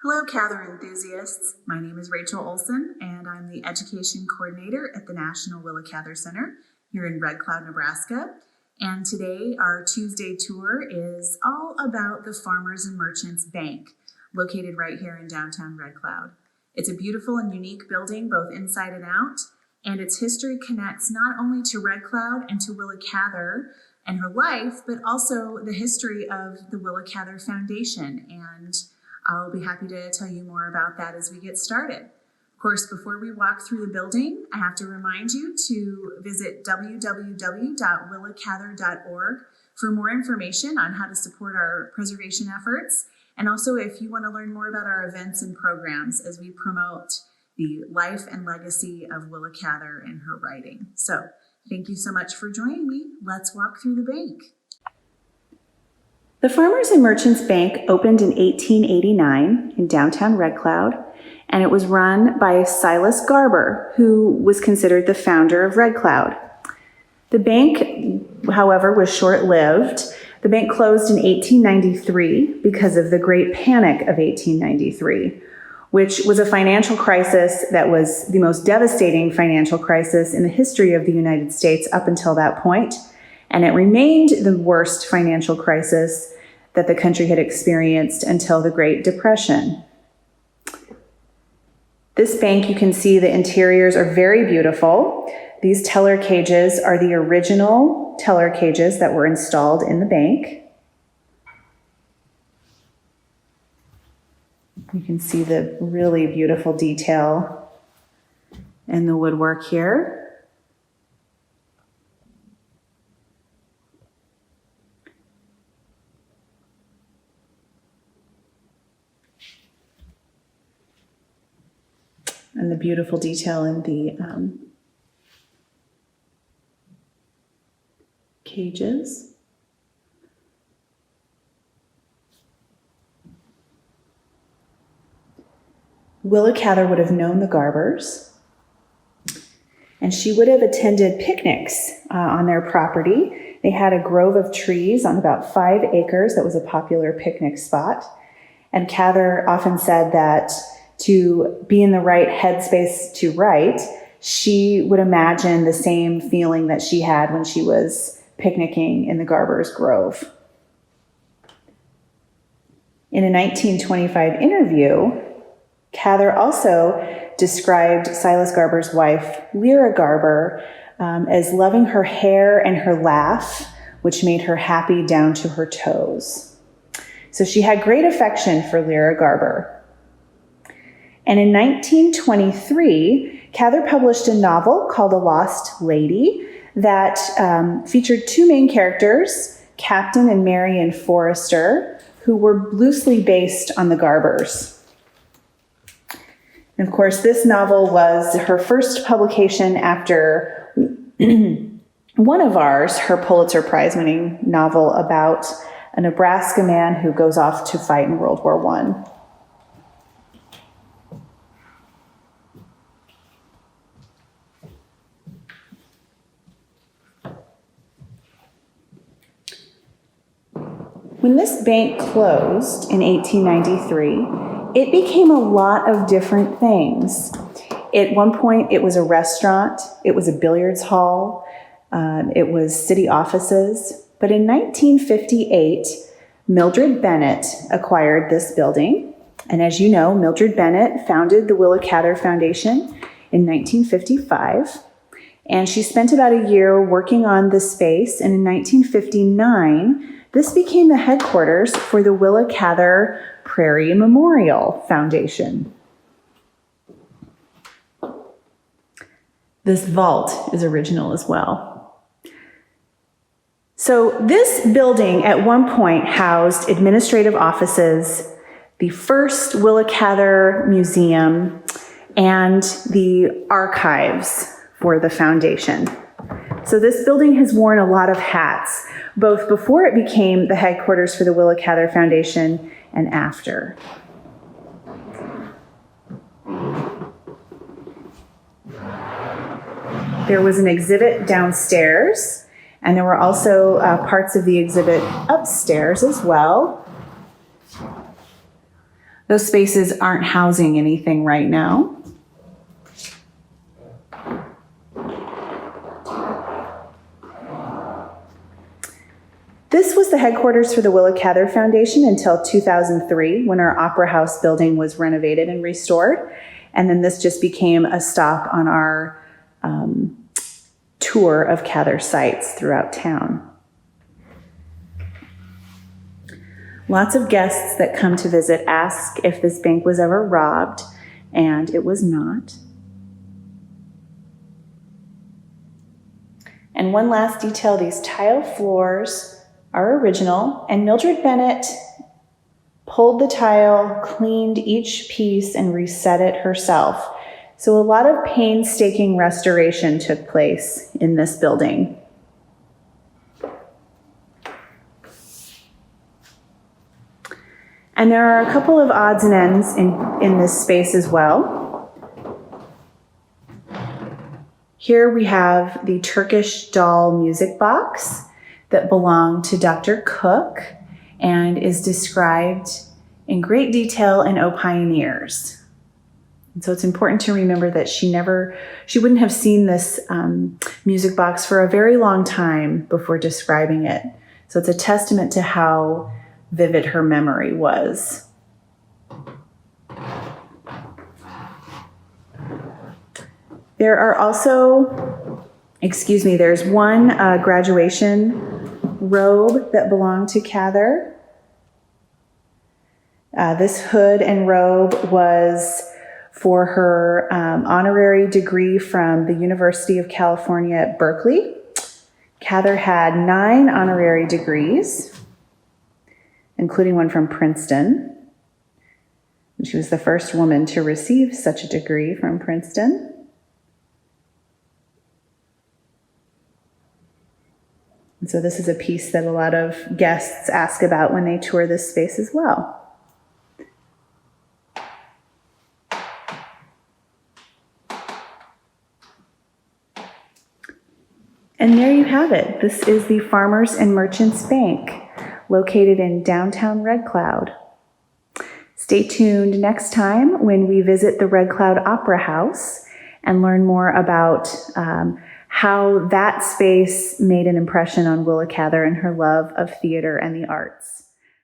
Hello, Cather enthusiasts. My name is Rachel Olsen, and I'm the Education Coordinator at the National Willa Cather Center here in Red Cloud, Nebraska. And today, our Tuesday tour is all about the Farmers and Merchants Bank, located right here in downtown Red Cloud. It's a beautiful and unique building, both inside and out, and its history connects not only to Red Cloud and to Willa Cather and her life, but also the history of the Willa Cather Foundation. And I'll be happy to tell you more about that as we get started. Of course, before we walk through the building, I have to remind you to visit www.willacather.org for more information on how to support our preservation efforts. And also, if you want to learn more about our events and programs as we promote the life and legacy of Willa Cather and her writing. So thank you so much for joining me. Let's walk through the bank. The Farmers and Merchants Bank opened in 1889 in downtown Red Cloud, and it was run by Silas Garber, who was considered the founder of Red Cloud. The bank, however, was short-lived. The bank closed in 1893 because of the Great Panic of 1893, which was a financial crisis that was the most devastating financial crisis in the history of the United States up until that point. And it remained the worst financial crisis that the country had experienced until the Great Depression. This bank, you can see the interiors are very beautiful. These teller cages are the original teller cages that were installed in the bank. You can see the really beautiful detail in the woodwork here. And the beautiful detail in the cages. Willa Cather would have known the Garbers, and she would have attended picnics on their property. They had a grove of trees on about 5 acres that was a popular picnic spot. And Cather often said that to be in the right headspace to write, she would imagine the same feeling that she had when she was picnicking in the Garber's Grove. In a 1925 interview, Cather also described Silas Garber's wife, Lyra Garber, as loving her hair and her laugh, which made her happy down to her toes. So she had great affection for Lyra Garber. And in 1923, Cather published a novel called A Lost Lady that featured 2 main characters, Captain and Marion Forrester, who were loosely based on the Garbers. And of course, this novel was her first publication after one of ours, her Pulitzer Prize-winning novel about a Nebraska man who goes off to fight in World War I. When this bank closed in 1893, it became a lot of different things. At one point, it was a restaurant, it was a billiards hall, it was city offices. But in 1958, Mildred Bennett acquired this building. And as you know, Mildred Bennett founded the Willa Cather Foundation in 1955. And she spent about a year working on this space. And in 1959, this became the headquarters for the Willa Cather Prairie Memorial Foundation. This vault is original as well. So this building at one point housed administrative offices, the first Willa Cather Museum, and the archives for the foundation. So this building has worn a lot of hats, both before it became the headquarters for the Willa Cather Foundation and after. There was an exhibit downstairs, and there were also parts of the exhibit upstairs as well. Those spaces aren't housing anything right now. This was the headquarters for the Willa Cather Foundation until 2003, when our Opera House building was renovated and restored. And then this just became a stop on our tour of Cather sites throughout town. Lots of guests that come to visit ask if this bank was ever robbed, and it was not. And one last detail, these tile floors are original, and Mildred Bennett pulled the tile, cleaned each piece, and reset it herself. So a lot of painstaking restoration took place in this building. And there are a couple of odds and ends in this space as well. Here we have the Turkish doll music box that belonged to Dr. Cook and is described in great detail in O Pioneers. And so it's important to remember that she wouldn't have seen this music box for a very long time before describing it. So it's a testament to how vivid her memory was. There are also, there's one graduation robe that belonged to Cather. This hood and robe was for her honorary degree from the University of California at Berkeley. Cather had 9 honorary degrees, including one from Princeton. And she was the first woman to receive such a degree from Princeton. And so this is a piece that a lot of guests ask about when they tour this space as well. And there you have it. This is the Farmers and Merchants Bank, located in downtown Red Cloud. Stay tuned next time when we visit the Red Cloud Opera House and learn more about how that space made an impression on Willa Cather and her love of theater and the arts.